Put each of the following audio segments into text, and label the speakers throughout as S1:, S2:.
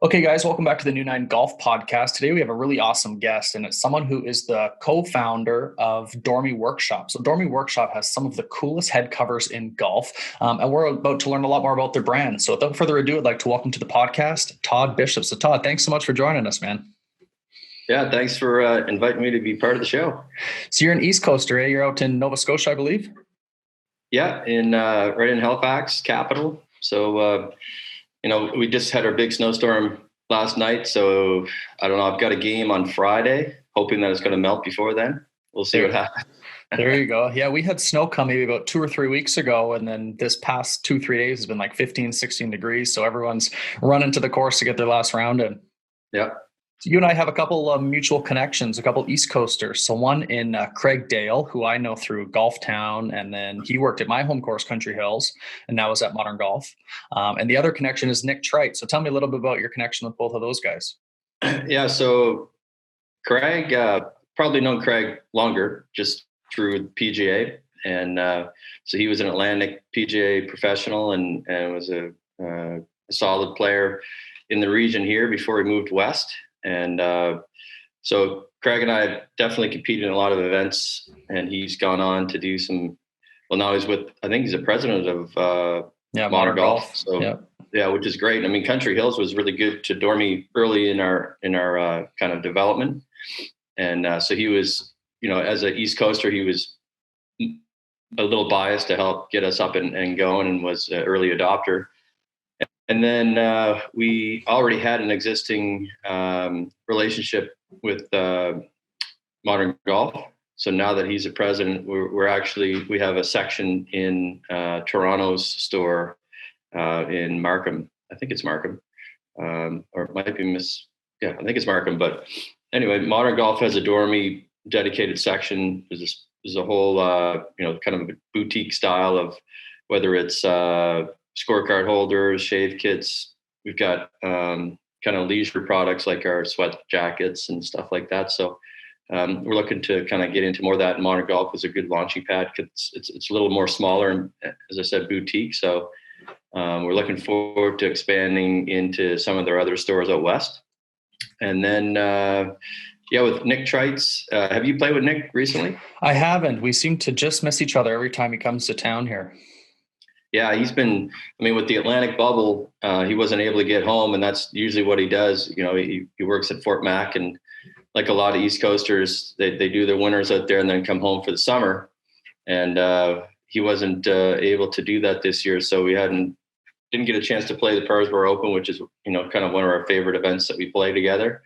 S1: Okay, guys, welcome back to the New Nine Golf Podcast. Today we have a really awesome guest, and it's someone who is the co-founder of Dormie Workshop. So Dormie Workshop has some of the coolest head covers in golf, and we're about to learn a lot more about their brand. So without further ado, I'd like to welcome to the podcast, Todd Bishop. So Todd, thanks so much for joining us, man.
S2: Yeah, thanks for inviting me to be part of the show.
S1: So you're an East Coaster, eh? You're out in Nova Scotia, I believe?
S2: Yeah, right in Halifax, capital. So, we just had our big snowstorm last night. So I don't know, I've got a game on Friday, hoping that it's going to melt before then. We'll see what happens.
S1: There you go. Yeah, we had snow come maybe about 2 or 3 weeks ago. And then this past 2-3 days has been like 15, 16 degrees. So everyone's running to the course to get their last round in.
S2: Yeah.
S1: So you and I have a couple of mutual connections, a couple East Coasters. So one in Craig Dale, who I know through Golf Town, and then he worked at my home course, Country Hills, and now is at Modern Golf. And the other connection is Nick Trite. So tell me a little bit about your connection with both of those guys.
S2: Yeah, so Craig, probably known Craig longer, just through PGA. And so he was an Atlantic PGA professional and was a solid player in the region here before he moved west. And so Craig and I definitely competed in a lot of events, and he's gone on to do some. Well, now I think he's a president of Modern Golf. So yeah, which is great. I mean, Country Hills was really good to Dormie early in our kind of development, and so he was, as an East Coaster, he was a little biased to help get us up and going, and was an early adopter. And then we already had an existing relationship with Modern Golf. So now that he's a president, we have a section in Toronto's store in Markham. I think it's Markham, or it might be I think it's Markham. But anyway, Modern Golf has a Dormie dedicated section. There's a whole kind of a boutique style of whether it's scorecard holders, shave kits. We've got kind of leisure products like our sweat jackets and stuff like that. So we're looking to kind of get into more of that. Modern Golf is a good launching pad because it's a little more smaller and, as I said, boutique. So we're looking forward to expanding into some of their other stores out west. And then, with Nick Trites, have you played with Nick recently?
S1: I haven't. We seem to just miss each other every time he comes to town here.
S2: Yeah, he's been, with the Atlantic bubble, he wasn't able to get home, and that's usually what he does. He works at Fort Mac, and like a lot of East Coasters, they do their winters out there and then come home for the summer. And he wasn't able to do that this year, so we didn't get a chance to play the Parsboro Open, which is, kind of one of our favorite events that we play together.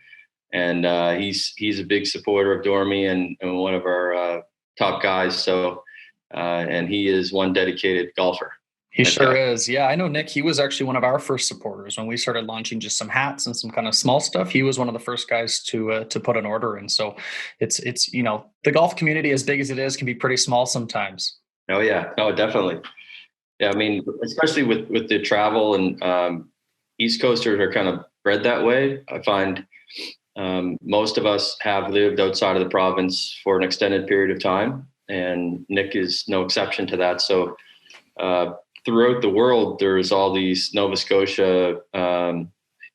S2: And he's a big supporter of Dormie and one of our top guys. So, and he is one dedicated golfer.
S1: He sure is. Yeah, I know Nick. He was actually one of our first supporters when we started launching just some hats and some kind of small stuff. He was one of the first guys to put an order in. So it's the golf community, as big as it is, can be pretty small sometimes.
S2: Oh yeah, no, definitely. Yeah, especially with the travel and East Coasters are kind of bred that way. I find most of us have lived outside of the province for an extended period of time, and Nick is no exception to that. So. Throughout the world, there's all these Nova Scotia, and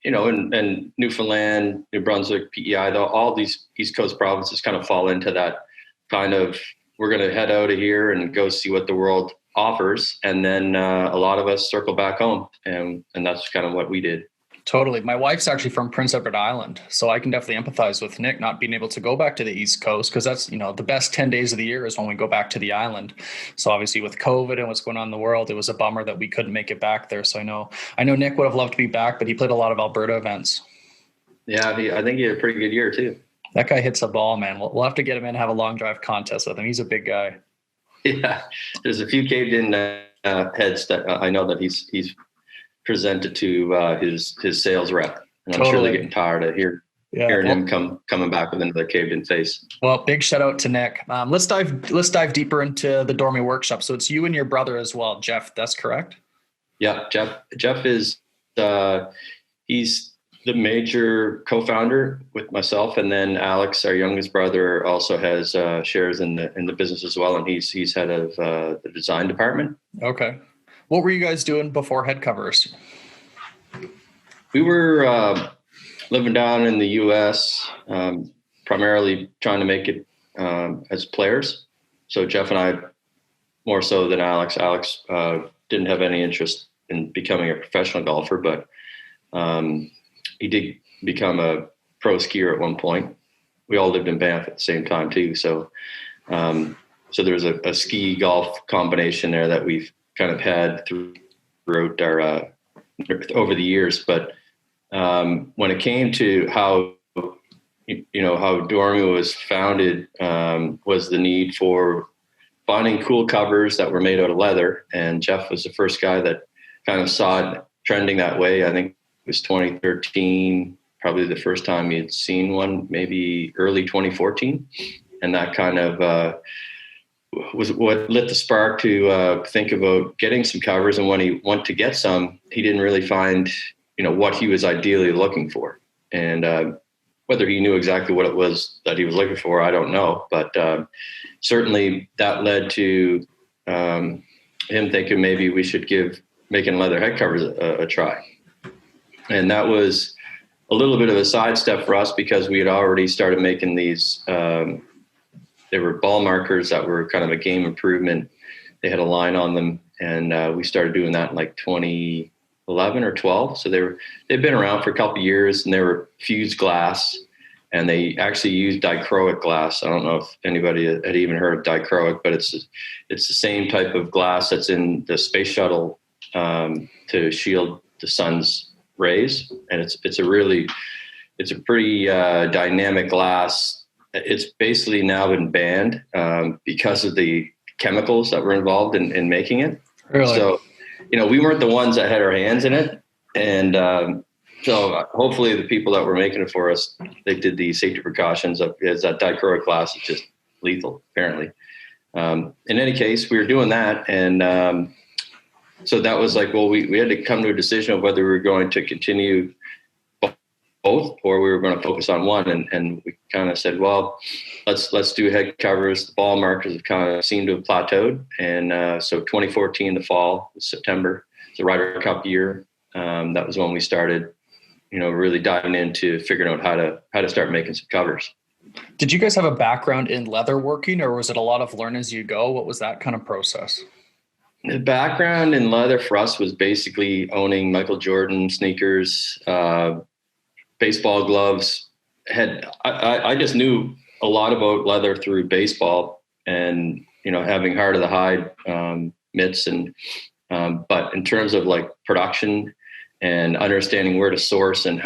S2: Newfoundland, New Brunswick, PEI, all these East Coast provinces kind of fall into that kind of, we're going to head out of here and go see what the world offers. And then a lot of us circle back home, and that's kind of what we did.
S1: Totally. My wife's actually from Prince Edward Island, so I can definitely empathize with Nick not being able to go back to the East Coast, because that's, the best 10 days of the year is when we go back to the island. So obviously with COVID and what's going on in the world, it was a bummer that we couldn't make it back there. So I know Nick would have loved to be back, but he played a lot of Alberta events.
S2: Yeah, I think he had a pretty good year too.
S1: That guy hits a ball, man. We'll have to get him in and have a long drive contest with him. He's a big guy.
S2: Yeah, there's a few caved in heads that I know that he's presented to his sales rep, and I'm sure they're getting tired of hearing him coming back with another caved in face.
S1: Well, big shout out to Nick. Let's dive deeper into the Dormie Workshop. So it's you and your brother as well, Jeff. That's correct.
S2: Yeah, Jeff is he's the major co-founder with myself, and then Alex, our youngest brother, also has shares in the business as well, and he's head of the design department.
S1: Okay. What were you guys doing before Headcovers?
S2: We were living down in the U.S., primarily trying to make it as players. So Jeff and I, more so than Alex. Alex didn't have any interest in becoming a professional golfer, but he did become a pro skier at one point. We all lived in Banff at the same time too. So there was a ski golf combination there that we've kind of had throughout our over the years. But when it came to how Dormie was founded, was the need for finding cool covers that were made out of leather. And Jeff was the first guy that kind of saw it trending that way. I think it was 2013, probably the first time he'd seen one, maybe early 2014. And that kind of was what lit the spark to think about getting some covers. And when he went to get some, he didn't really find, what he was ideally looking for. And whether he knew exactly what it was that he was looking for, I don't know. But certainly that led to him thinking maybe we should give making leather head covers a try. And that was a little bit of a sidestep for us because we had already started making these. They were ball markers that were kind of a game improvement. They had a line on them, and we started doing that in like 2011 or 12. So they've been around for a couple of years, and they were fused glass, and they actually used dichroic glass. I don't know if anybody had even heard of dichroic, but it's the same type of glass that's in the space shuttle to shield the sun's rays, and it's a pretty dynamic glass. It's basically now been banned because of the chemicals that were involved in making it.
S1: Really?
S2: So, we weren't the ones that had our hands in it. And so hopefully the people that were making it for us, they did the safety precautions because that dichroic glass is just lethal, apparently. In any case, we were doing that. And so that was like, well, we had to come to a decision of whether we were going to continue both or we were going to focus on one. And we kind of said, well, let's do head covers. The ball markers have kind of seemed to have plateaued. And so 2014, the fall, September, the Ryder Cup year, that was when we started, really diving into figuring out how to start making some covers.
S1: Did you guys have a background in leather working, or was it a lot of learn as you go? What was that kind of process?
S2: The background in leather for us was basically owning Michael Jordan sneakers, baseball gloves. I just knew a lot about leather through baseball and, having heart of the hide mitts. And but in terms of like production and understanding where to source and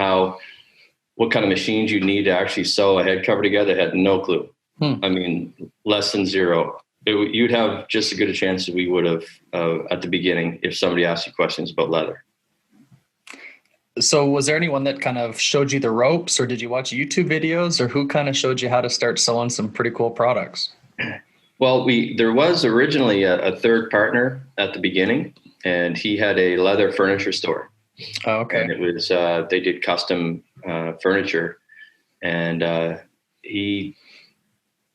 S2: what kind of machines you need to actually sew a head cover together, I had no clue. I mean, less than zero. You'd have just as good a chance as we would have at the beginning if somebody asked you questions about leather.
S1: So was there anyone that kind of showed you the ropes, or did you watch YouTube videos, or who kind of showed you how to start selling some pretty cool products?
S2: Well, there was originally a third partner at the beginning, and he had a leather furniture store.
S1: Oh, okay.
S2: And it was they did custom furniture, and he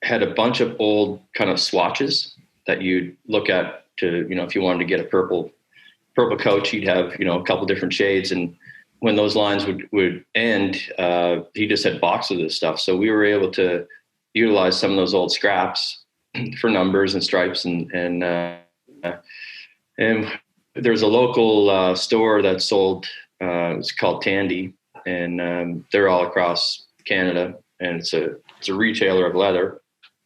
S2: had a bunch of old kind of swatches that you'd look at to, if you wanted to get a purple coach, he'd have, a couple different shades. And when those lines would end, he just had boxes of this stuff. So we were able to utilize some of those old scraps for numbers and stripes. And there's a local store that sold, it's called Tandy, and they're all across Canada. And it's a retailer of leather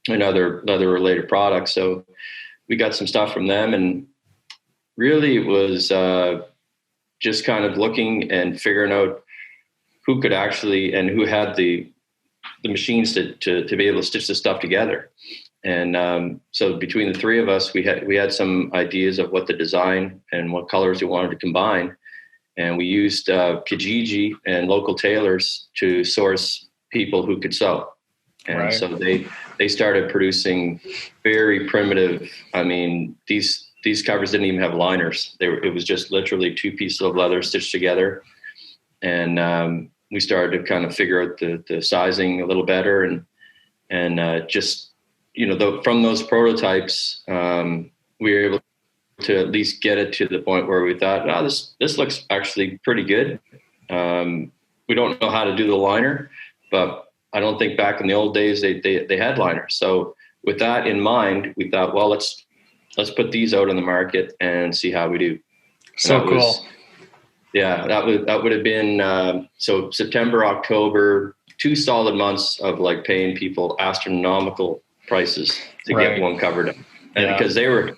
S2: and other leather related products. So we got some stuff from them, and really it was just kind of looking and figuring out who could actually and who had the machines to be able to stitch this stuff together. And so between the three of us, we had some ideas of what the design and what colors we wanted to combine. And we used Kijiji and local tailors to source people who could sew. And right. So they started producing very primitive. I mean, these covers didn't even have liners. It was just literally two pieces of leather stitched together. And we started to kind of figure out the sizing a little better, and just, from those prototypes, we were able to at least get it to the point where we thought, this looks actually pretty good. We don't know how to do the liner, but I don't think back in the old days they had liners. So with that in mind, we thought, well, let's put these out on the market and see how we do.
S1: So cool.
S2: That would have been so September, October, 2 solid months of like paying people astronomical prices to get one cover done. And because there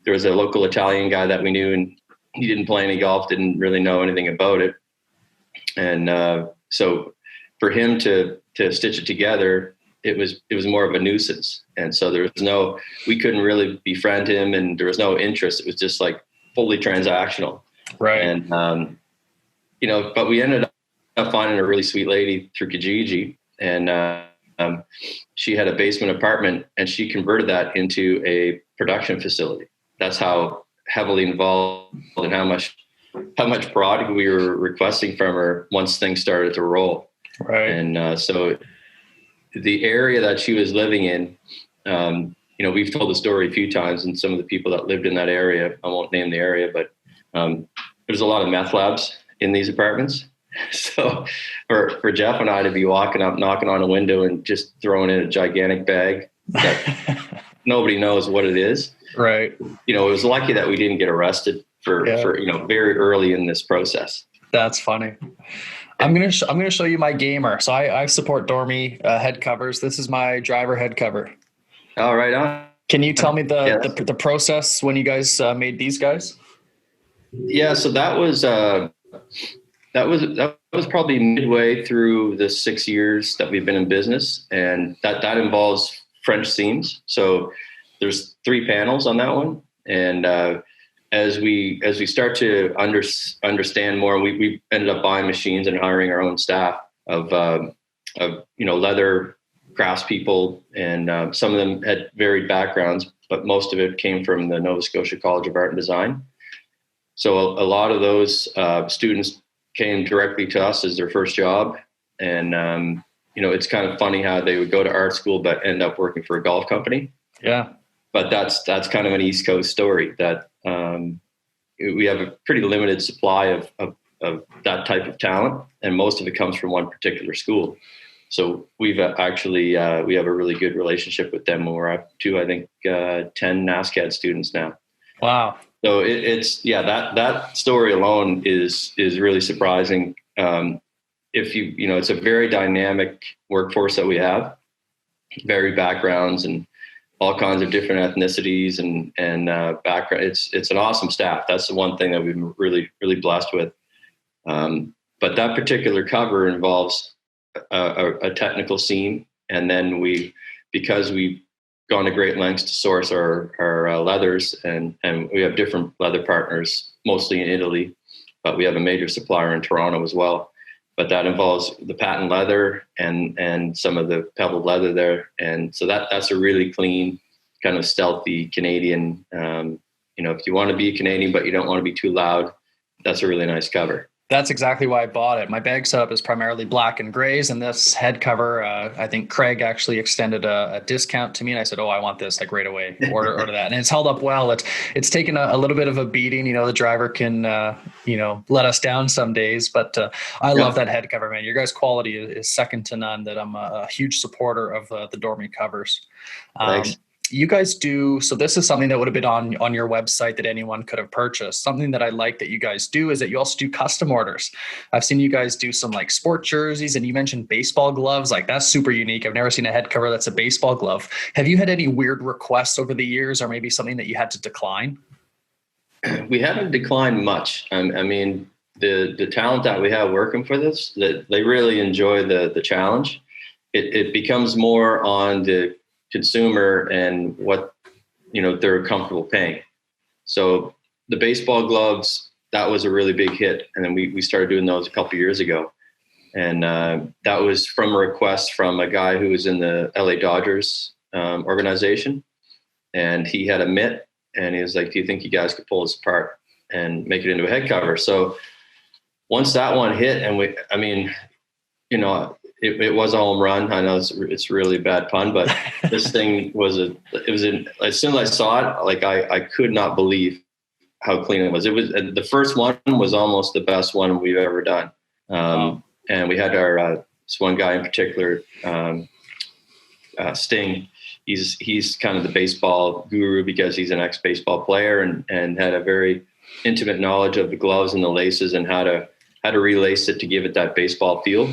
S2: was a local Italian guy that we knew, and he didn't play any golf, didn't really know anything about it. And so for him to stitch it together, it was more of a nuisance. And so we couldn't really befriend him, and there was no interest. It was just like fully transactional.
S1: Right.
S2: And, but we ended up finding a really sweet lady through Kijiji, and she had a basement apartment, and she converted that into a production facility. That's how heavily involved and how much product we were requesting from her once things started to roll.
S1: Right.
S2: And so the area that she was living in, we've told the story a few times, and some of the people that lived in that area, I won't name the area, but there's a lot of meth labs in these apartments. So for Jeff and I to be walking up, knocking on a window and just throwing in a gigantic bag that nobody knows what it is.
S1: Right.
S2: It was lucky that we didn't get arrested for very early in this process.
S1: That's funny. I'm gonna show you my gamer. So I support Dormie head covers. This is my driver head cover.
S2: All right. On.
S1: Can you tell me the process when you guys made these guys?
S2: Yeah. So that was probably midway through the 6 years that we've been in business, and that involves French seams. So there's 3 panels on that one, and as we start to understand more, we ended up buying machines and hiring our own staff of leather craftspeople, and some of them had varied backgrounds, but most of it came from the Nova Scotia College of Art and Design. So a lot of those students came directly to us as their first job. And, it's kind of funny how they would go to art school, but end up working for a golf company.
S1: Yeah.
S2: But that's kind of an East Coast story that we have a pretty limited supply of that type of talent. And most of it comes from one particular school. So we've actually, we have a really good relationship with them. We're up to, I think, 10 NASCAD students now.
S1: Wow.
S2: So that story alone is really surprising. It's a very dynamic workforce that we have, varied backgrounds and all kinds of different ethnicities and background. It's an awesome staff. That's the one thing that we've been really, really blessed with. But that particular cover involves a technical seam, and then because we've gone to great lengths to source our leathers, and we have different leather partners, mostly in Italy, but we have a major supplier in Toronto as well. But that involves the patent leather and some of the pebbled leather there. And so that's a really clean, kind of stealthy Canadian, if you want to be Canadian, but you don't want to be too loud, that's a really nice cover.
S1: That's exactly why I bought it. My bag setup is primarily black and grays, and this head cover, I think Craig actually extended a discount to me, and I said, "Oh, I want this like right away. Order that." And it's held up well. It's taken a little bit of a beating. The driver can let us down some days, but I love that head cover, man. Your guys' quality is second to none. That I'm a huge supporter of the Dormie covers.
S2: Thanks.
S1: You guys do, so this is something that would have been on your website that anyone could have purchased. Something that I like that you guys do is that you also do custom orders. I've seen you guys do some like sport jerseys, and you mentioned baseball gloves. Like, that's super unique. I've never seen a head cover that's a baseball glove. Have you had any weird requests over the years, or maybe something that you had to decline?
S2: We haven't declined much. I mean, the talent that we have working for this, that they really enjoy the challenge. It becomes more on the consumer and what they're comfortable paying. So the baseball gloves, that was a really big hit, and then we started doing those a couple of years ago, and that was from a request from a guy who was in the LA Dodgers organization, and he had a mitt, and he was like, "Do you think you guys could pull this apart and make it into a head cover?" So once that one hit, and it was a home run. I know it's really a bad pun, but this thing as soon as I saw it, like I could not believe how clean it was. It was the first one was almost the best one we've ever done. And we had our this one guy in particular, Sting. He's kind of the baseball guru because he's an ex-baseball player and had a very intimate knowledge of the gloves and the laces and how to relace it to give it that baseball feel.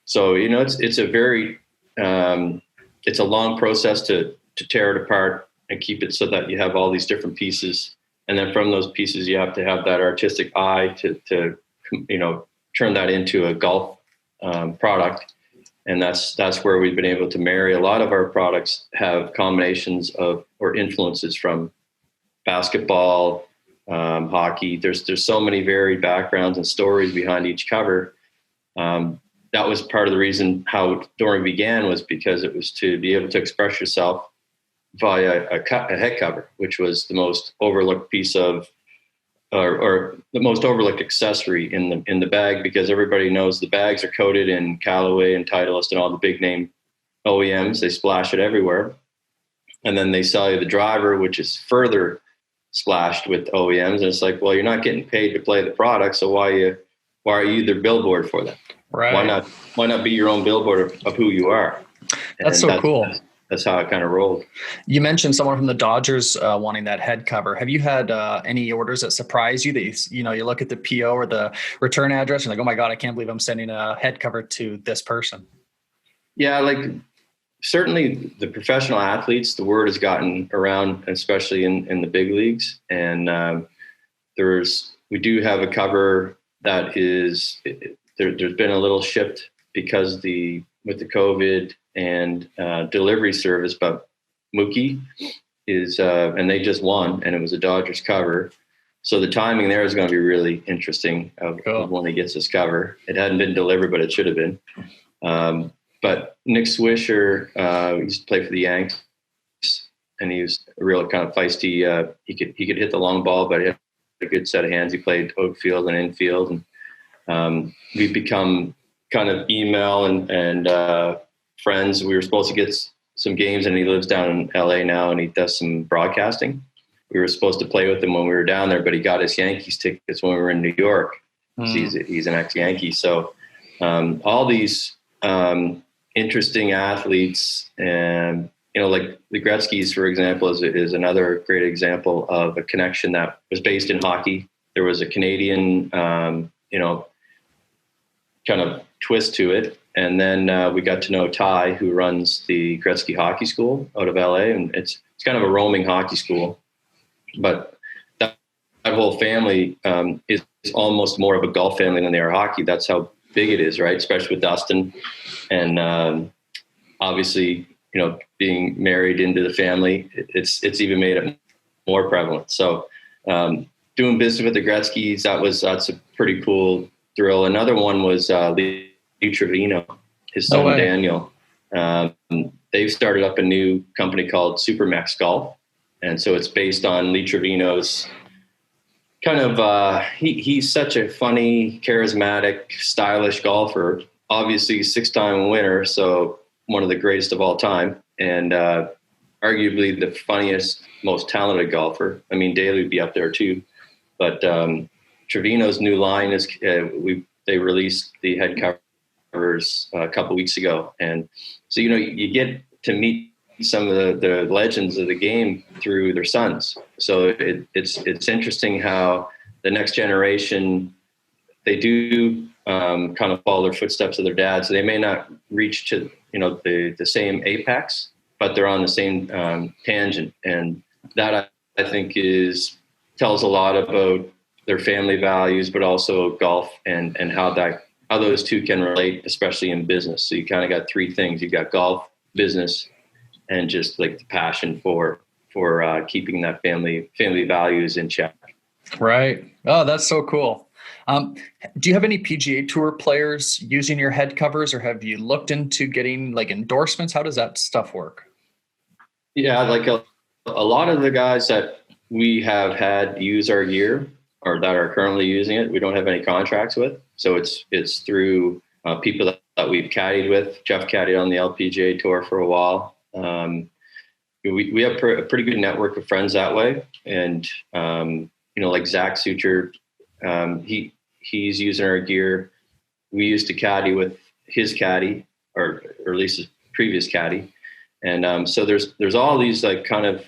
S2: So, you know, it's a very, it's a long process to tear it apart and keep it so that you have all these different pieces. And then from those pieces, you have to have that artistic eye to you know, turn that into a golf product. And that's where we've been able to marry. A lot of our products have combinations of or influences from basketball, hockey. There's so many varied backgrounds and stories behind each cover. That was part of the reason how Dormie began, was because it was to be able to express yourself via a head cover, which was the most overlooked piece of, or the most overlooked accessory in the bag, because everybody knows the bags are coated in Callaway and Titleist and all the big name OEMs. They splash it everywhere. And then they sell you the driver, which is further splashed with OEMs. And it's like, well, you're not getting paid to play the product. So why are you their billboard for them?
S1: Right.
S2: Why not be your own billboard of who you are?
S1: That's so cool.
S2: That's how it kind of rolled.
S1: You mentioned someone from the Dodgers wanting that head cover. Have you had any orders that surprise you that you look at the PO or the return address and like, oh my God, I can't believe I'm sending a head cover to this person? Yeah,
S2: like certainly the professional athletes, the word has gotten around, especially in the big leagues. And we do have a cover that is there's been a little shift because with the COVID and delivery service, but Mookie is and they just won, and it was a Dodgers cover, so the timing there is going to be really interesting of when he gets his cover. It hadn't been delivered, but it should have been. But Nick Swisher, he used to play for the Yanks, and he was a real kind of feisty. He could hit the long ball, but he had a good set of hands. He played outfield and infield, and we've become kind of email and friends. We were supposed to get some games, and he lives down in LA now, and he does some broadcasting. We were supposed to play with him when we were down there, but he got his Yankees tickets when we were in New York. So he's an ex-Yankee. So all these interesting athletes, and like the Gretzky's, for example, is another great example of a connection that was based in hockey. There was a Canadian, kind of twist to it. And then we got to know Ty, who runs the Gretzky Hockey School out of LA. And it's kind of a roaming hockey school. But that whole family is almost more of a golf family than they are hockey. That's how big it is, right? Especially with Dustin. And obviously, being married into the family, it's even made it more prevalent. So doing business with the Gretzky's, that's a pretty cool thrill. Another one was Lee Trevino, his son Daniel. They've started up a new company called Supermax Golf. And so it's based on Lee Trevino's kind of, he's such a funny, charismatic, stylish golfer. Obviously 6-time winner, so one of the greatest of all time. And arguably the funniest, most talented golfer. I mean, Daly would be up there too. But Trevino's new line is, they released the Headcovers a couple weeks ago. And so, you get to meet some of the legends of the game through their sons. So it's interesting how the next generation, they do kind of follow their footsteps of their dad. So they may not reach to, the same apex, but they're on the same tangent. And that I think tells a lot about their family values, but also golf and how those two can relate, especially in business. So you kind of got three things. You've got golf, business, and just like the passion for keeping that family values in check.
S1: Right. Oh, that's so cool. Do you have any PGA Tour players using your head covers, or have you looked into getting like endorsements? How does that stuff work?
S2: Yeah, like a lot of the guys that we have had use our gear or that are currently using it, we don't have any contracts with. So it's through people that we've caddied with. Jeff caddied on the LPGA Tour for a while. We have a pretty good network of friends that way. And like Zach Suture, he's using our gear. We used to caddy with his caddy, or at least his previous caddy. And so there's all these like kind of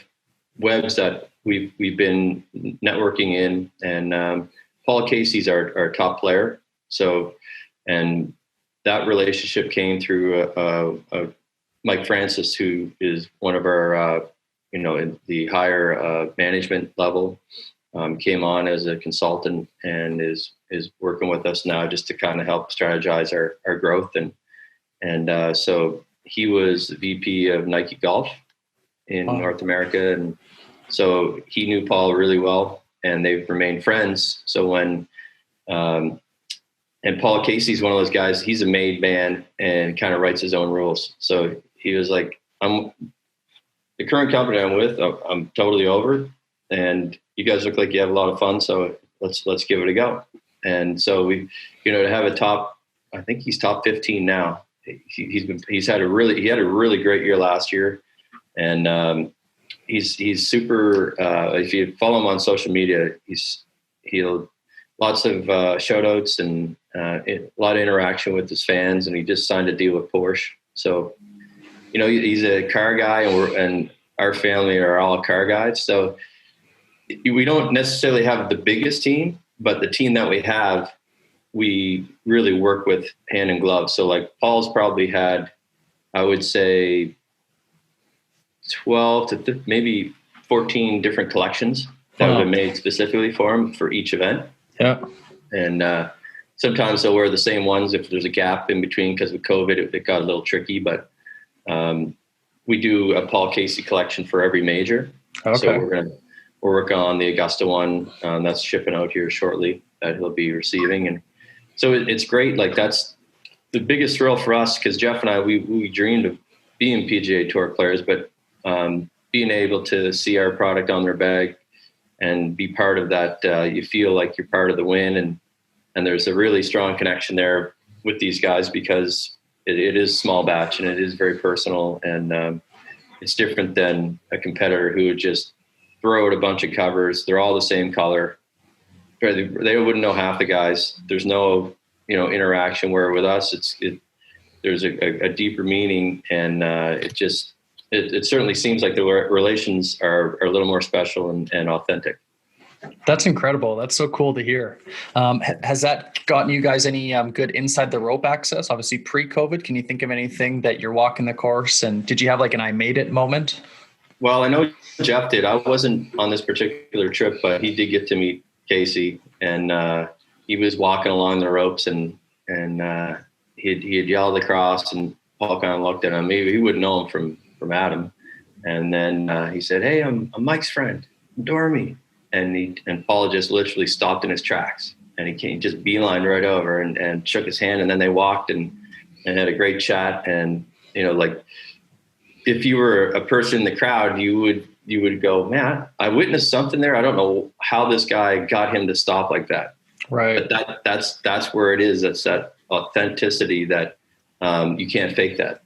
S2: webs that we've been networking in. And Paul Casey's our top player. So, and that relationship came through Mike Francis, who is one of our, in the higher management level, came on as a consultant and is working with us now just to kind of help strategize our growth. And so he was the VP of Nike Golf in North America. And so he knew Paul really well, and they've remained friends. So when, and Paul Casey's one of those guys, he's a made man and kind of writes his own rules. So he was like, the current company I'm with, I'm totally over, and you guys look like you have a lot of fun. So let's give it a go. And so we, to have a top, I think he's top 15 now. He had a really great year last year. And he's super, if you follow him on social media, he'll lots of shout outs and a lot of interaction with his fans, and he just signed a deal with Porsche. So, he's a car guy, and our family are all car guys. So we don't necessarily have the biggest team, but the team that we have, we really work with hand in glove. So like Paul's probably had, I would say 12 to maybe 14 different collections that have been made specifically for him for each event.
S1: Yeah.
S2: And sometimes they'll wear the same ones if there's a gap in between, because with COVID, it got a little tricky, but we do a Paul Casey collection for every major. Okay. So we're working on the Augusta one that's shipping out here shortly that he'll be receiving. And so it's great. Like that's the biggest thrill for us, because Jeff and I, we dreamed of being PGA Tour players, but being able to see our product on their bag and be part of that, you feel like you're part of the win. And there's a really strong connection there with these guys, because it is small batch and it is very personal. And it's different than a competitor who would just throw out a bunch of covers. They're all the same color. They wouldn't know half the guys. There's no, interaction, where with us, there's a deeper meaning. And it certainly seems like the relations are a little more special and authentic.
S1: That's incredible. That's so cool to hear. Has that gotten you guys any good inside the rope access? Obviously pre-COVID, can you think of anything that you're walking the course, and did you have like an I made it moment?
S2: Well, I know Jeff did. I wasn't on this particular trip, but he did get to meet Casey, and he was walking along the ropes, and he had yelled across, and Paul kind of looked at him. Maybe he wouldn't know him from Adam. And then he said, "Hey, I'm Mike's friend, Dormie." And Paul just literally stopped in his tracks, and he just beelined right over and shook his hand. And then they walked and had a great chat. And, like if you were a person in the crowd, you would go, "Man, I witnessed something there. I don't know how this guy got him to stop like that."
S1: Right.
S2: But that's where it is. That's that authenticity that you can't fake that.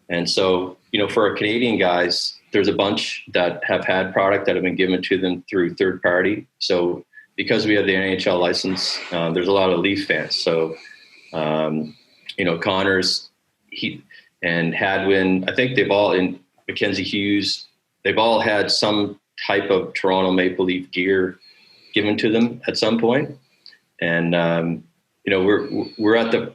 S2: And so, for our Canadian guys, there's a bunch that have had product that have been given to them through third party. So because we have the NHL license, there's a lot of Leaf fans. So, Connors, and Hadwin, I think they've all, in Mackenzie Hughes, they've all had some type of Toronto Maple Leaf gear given to them at some point. And, we're at the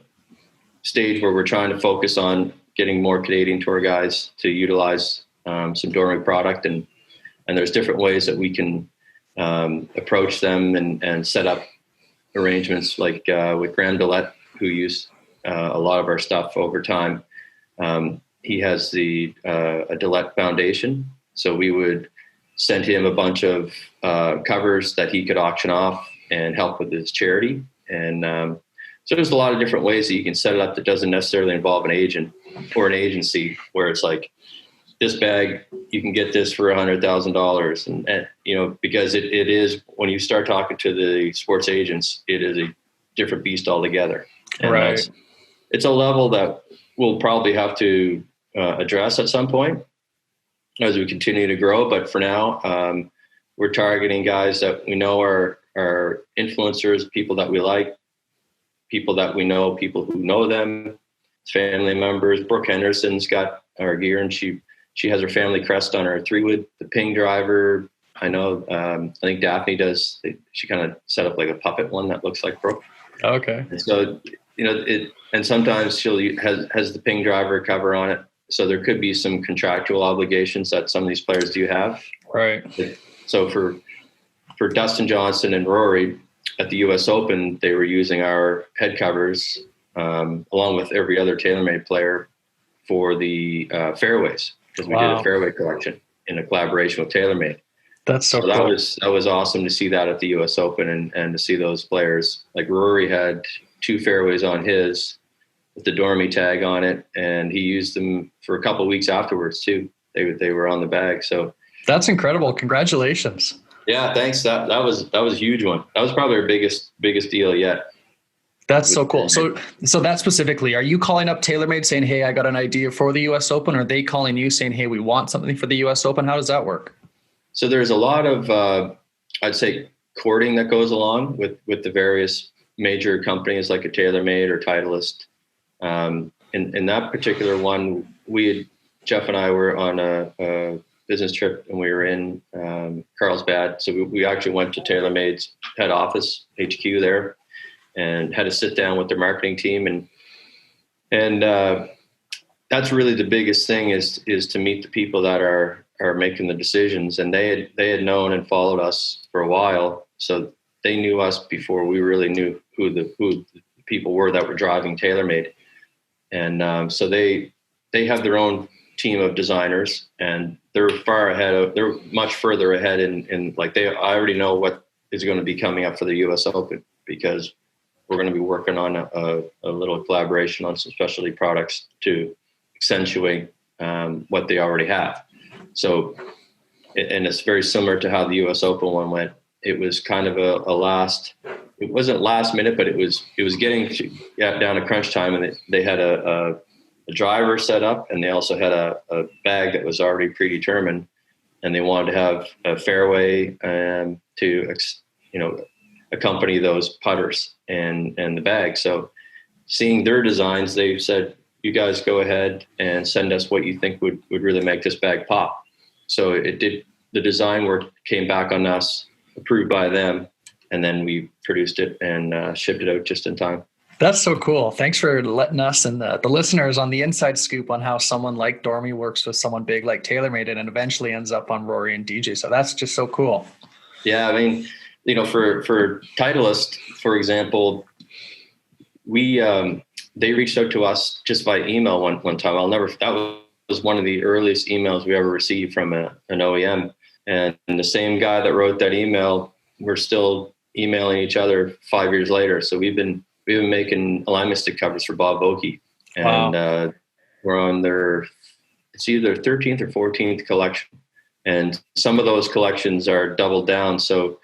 S2: stage where we're trying to focus on getting more Canadian Tour guys to utilize some Dormie product, and there's different ways that we can approach them and set up arrangements, like with Graham Dillette, who used a lot of our stuff over time. He has a Dillette Foundation, so we would send him a bunch of covers that he could auction off and help with his charity. And so there's a lot of different ways that you can set it up that doesn't necessarily involve an agent or an agency, where it's like, this bag, you can get this for $100,000. And because it is, when you start talking to the sports agents, it is a different beast altogether. And
S1: right.
S2: It's a level that we'll probably have to address at some point as we continue to grow. But for now, we're targeting guys that we know are influencers, people that we like, people that we know, people who know them, family members. Brooke Henderson's got our gear, and she has her family crest on her 3-wood. The ping driver, I know. I think Daphne does. She kind of set up like a puppet one that looks like Brooke.
S1: Okay.
S2: And so, and sometimes has the ping driver cover on it. So there could be some contractual obligations that some of these players do have.
S1: Right.
S2: So for Dustin Johnson and Rory at the U.S. Open, they were using our head covers along with every other TaylorMade player for the fairways, because we did a fairway collection in a collaboration with TaylorMade.
S1: That's so cool.
S2: That was awesome to see that at the U.S. Open and to see those players. Like Rory had 2 fairways on his with the Dormie tag on it, and he used them for a couple of weeks afterwards too. They were on the bag. So
S1: that's incredible. Congratulations.
S2: Yeah, thanks. That was a huge one. That was probably our biggest deal yet.
S1: That's so cool. So that specifically, are you calling up TaylorMade saying, "Hey, I got an idea for the U.S. Open," or are they calling you saying, "Hey, we want something for the U.S. Open"? How does that work?
S2: So there's a lot of, I'd say, courting that goes along with the various major companies like a TaylorMade or Titleist. In that particular one, Jeff and I were on a business trip, and we were in Carlsbad. So we actually went to TaylorMade's head office, HQ there, and had a sit down with their marketing team. And that's really the biggest thing is to meet the people that are making the decisions. And they had known and followed us for a while. So they knew us before we really knew who the people were that were driving TaylorMade. And so they have their own team of designers, and they're much further ahead in like I already know what is going to be coming up for the US Open, because we're going to be working on a little collaboration on some specialty products to accentuate what they already have. So, and it's very similar to how the US Open one went. It was kind of it wasn't last minute, but it was getting down to crunch time, and they had a driver set up, and they also had a bag that was already predetermined, and they wanted to have a fairway to accompany those putters and the bag. So seeing their designs, they said, "You guys go ahead and send us what you think would really make this bag pop." So it did. The design work came back on us, approved by them, and then we produced it and shipped it out just in time.
S1: That's so cool. Thanks for letting us and the listeners on the inside scoop on how someone like Dormie works with someone big like TaylorMade and eventually ends up on Rory and DJ. So that's just so cool.
S2: Yeah, I mean, for Titleist, for example, they reached out to us just by email one time. That was one of the earliest emails we ever received from an OEM. And the same guy that wrote that email, we're still emailing each other 5 years later. So we've been making alignment stick covers for Bob Vokey, and wow. We're on it's either 13th or 14th collection. And some of those collections are doubled down. So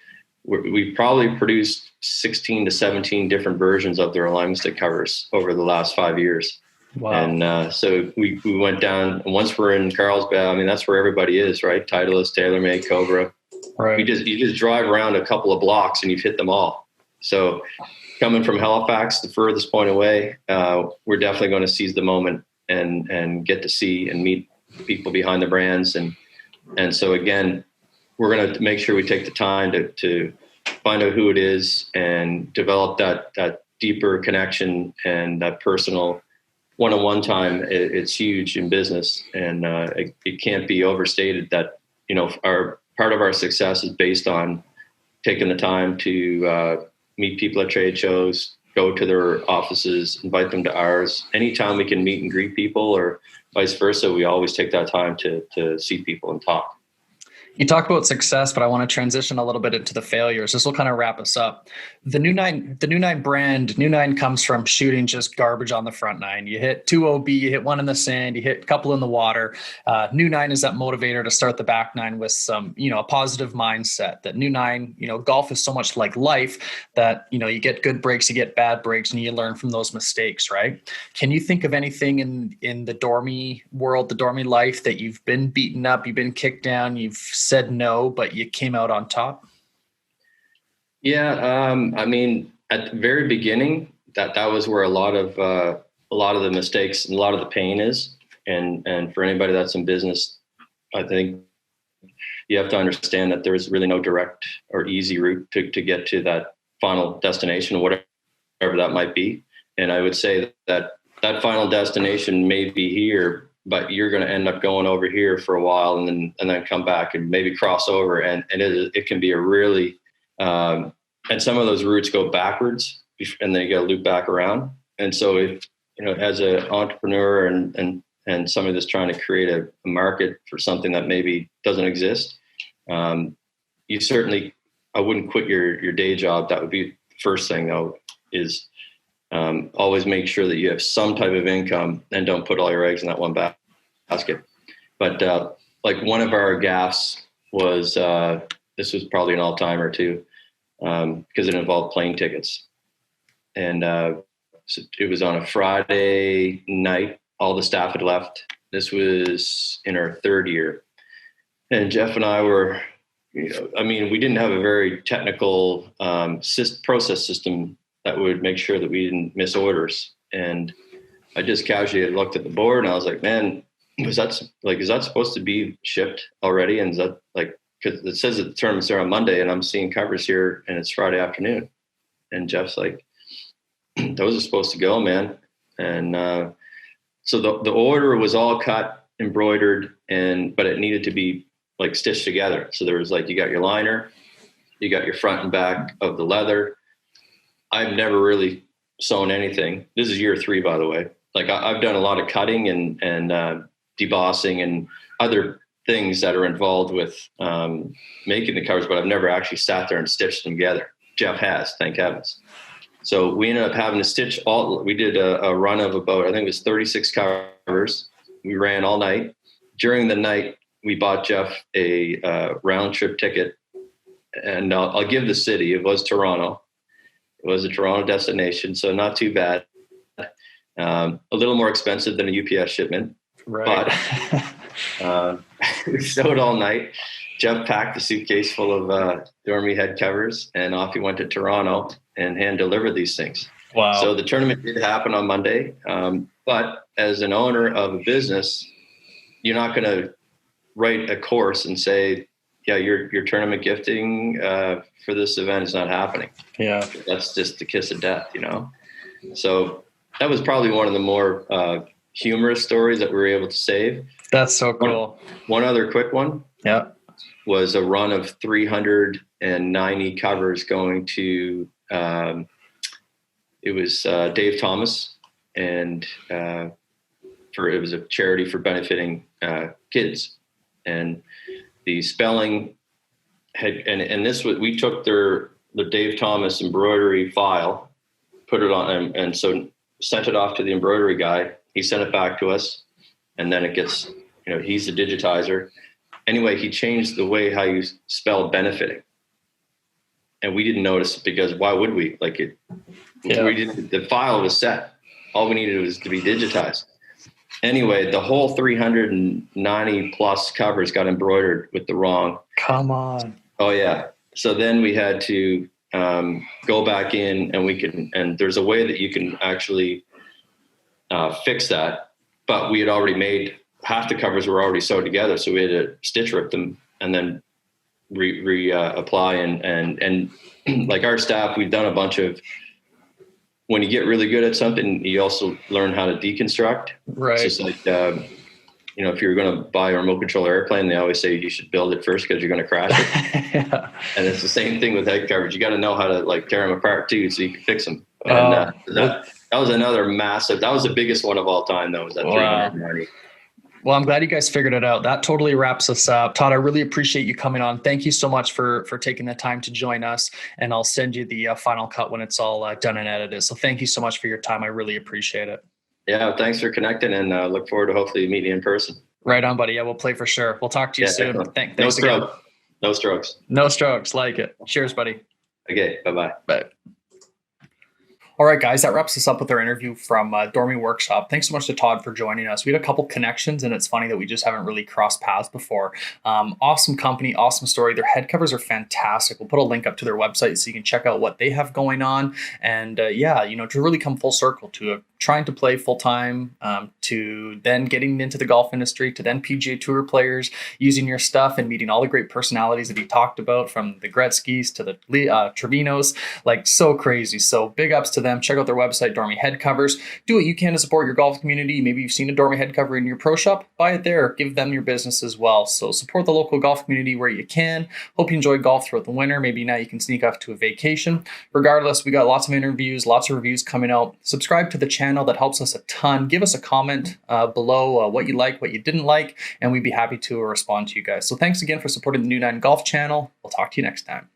S2: we probably produced 16 to 17 different versions of their alignment stick covers over the last 5 years. Wow. And so we went down, and once we're in Carlsbad, I mean, that's where everybody is, right? Titleist, TaylorMade, Cobra. Right. You just drive around a couple of blocks and you've hit them all. So coming from Halifax, the furthest point away, we're definitely going to seize the moment and get to see and meet people behind the brands. And so again, we're going to make sure we take the time to find out who it is and develop that deeper connection and that personal one-on-one time. It's huge in business, and it can't be overstated that, our part of our success is based on taking the time to meet people at trade shows, go to their offices, invite them to ours. Anytime we can meet and greet people, or vice versa, we always take that time to see people and talk.
S1: You talk about success, but I want to transition a little bit into the failures. This will kind of wrap us up. The new nine brand, new nine comes from shooting just garbage on the front nine. You hit 2 OB, you hit one in the sand, you hit a couple in the water. New nine is that motivator to start the back nine with some, a positive mindset. That new nine, golf is so much like life that, you get good breaks, you get bad breaks, and you learn from those mistakes, right? Can you think of anything in the Dormie world, the Dormie life, that you've been beaten up, you've been kicked down, you've said no, but you came out on top?
S2: Yeah. I mean, at the very beginning, that was where a lot of the mistakes and a lot of the pain is. And for anybody that's in business, I think you have to understand that there is really no direct or easy route to get to that final destination, whatever that might be. And I would say that final destination may be here, but you're going to end up going over here for a while and then come back and maybe cross over. And it can be a really, and some of those routes go backwards and then you got to loop back around. And so if, as an entrepreneur and somebody that's trying to create a market for something that maybe doesn't exist, you certainly, I wouldn't quit your day job. That would be the first thing though, is always make sure that you have some type of income and don't put all your eggs in that one basket. But like one of our gaffes was, this was probably an all-timer too, because it involved plane tickets. And so it was on a Friday night. All the staff had left. This was in our third year. And Jeff and I were, we didn't have a very technical process system that would make sure that we didn't miss orders. And I just casually looked at the board and I was like, man, is that supposed to be shipped already? And is that because it says that the tournament's there on Monday and I'm seeing covers here and it's Friday afternoon. And Jeff's like, those are supposed to go, man. And so the order was all cut, embroidered, but it needed to be stitched together. So there was you got your liner, you got your front and back of the leather. I've never really sewn anything. This is year 3, by the way. I've done a lot of cutting and debossing and other things that are involved with making the covers, but I've never actually sat there and stitched them together. Jeff has, thank heavens. So we ended up having to stitch we did a run of about, I think it was 36 covers. We ran all night. During the night, we bought Jeff a round trip ticket, and I'll give the city. It was Toronto. It was a Toronto destination, so not too bad. A little more expensive than a UPS shipment,
S1: right?
S2: But we sewed all night. Jeff packed a suitcase full of Dormie Headcovers, and off he went to Toronto and hand delivered these things.
S1: Wow!
S2: So the tournament did happen on Monday, but as an owner of a business, you're not going to write a course and say, yeah, your tournament gifting for this event is not happening.
S1: Yeah.
S2: That's just the kiss of death, So that was probably one of the more humorous stories that we were able to save.
S1: That's so cool.
S2: One other quick one.
S1: Yeah.
S2: Was a run of 390 covers going to, it was Dave Thomas, and it was a charity for benefiting kids. And the spelling and this was, we took the Dave Thomas embroidery file, put it on, and so sent it off to the embroidery guy. He sent it back to us, and then it gets, he's the digitizer. Anyway, he changed the way how you spell benefiting, and we didn't notice because why would we? We didn't. The file was set. All we needed was to be digitized. Anyway, the whole 390 plus covers got embroidered with the wrong.
S1: Come on.
S2: Oh yeah. So then we had to go back in, and there's a way that you can actually fix that. But we had already made half the covers were already sewed together, so we had to stitch rip them and then apply and like our staff, we've done a bunch of. When you get really good at something, you also learn how to deconstruct.
S1: Right.
S2: It's just if you're going to buy a remote control airplane, they always say you should build it first because you're going to crash it. Yeah. And it's the same thing with head covers. You got to know how to tear them apart too, so you can fix them. And that was another massive. That was the biggest one of all time. That was that 390.
S1: Well, I'm glad you guys figured it out. That totally wraps us up. Todd, I really appreciate you coming on. Thank you so much for taking the time to join us. And I'll send you the final cut when it's all done and edited. So thank you so much for your time. I really appreciate it.
S2: Yeah, thanks for connecting, and look forward to hopefully meeting you in person.
S1: Right on, buddy. Yeah, we'll play for sure. We'll talk to you soon. Thanks
S2: no
S1: again.
S2: No strokes.
S1: No strokes. Like it. Cheers, buddy.
S2: Okay, bye-bye.
S1: Bye. All right, guys, that wraps us up with our interview from Dormie Workshop. Thanks so much to Todd for joining us. We had a couple connections, and it's funny that we just haven't really crossed paths before. Awesome company, awesome story. Their head covers are fantastic. We'll put a link up to their website so you can check out what they have going on. And to really come full circle to trying to play full time, to then getting into the golf industry, to then PGA Tour players using your stuff and meeting all the great personalities that he talked about, from the Gretzky's to the Trevinos, like so crazy. So big ups to them. Check out their website, Dormie Headcovers. Do what you can to support your golf community. Maybe you've seen a Dormie head cover in your pro shop, buy it there. Give them your business as well. So support the local golf community where you can. Hope you enjoyed golf throughout the winter. Maybe now you can sneak off to a vacation. Regardless, we got lots of interviews, lots of reviews coming out. Subscribe to the channel. That helps us a ton. Give us a comment below what you like, what you didn't like, and we'd be happy to respond to you guys. So thanks again for supporting the New Nine Golf channel. We'll talk to you next time.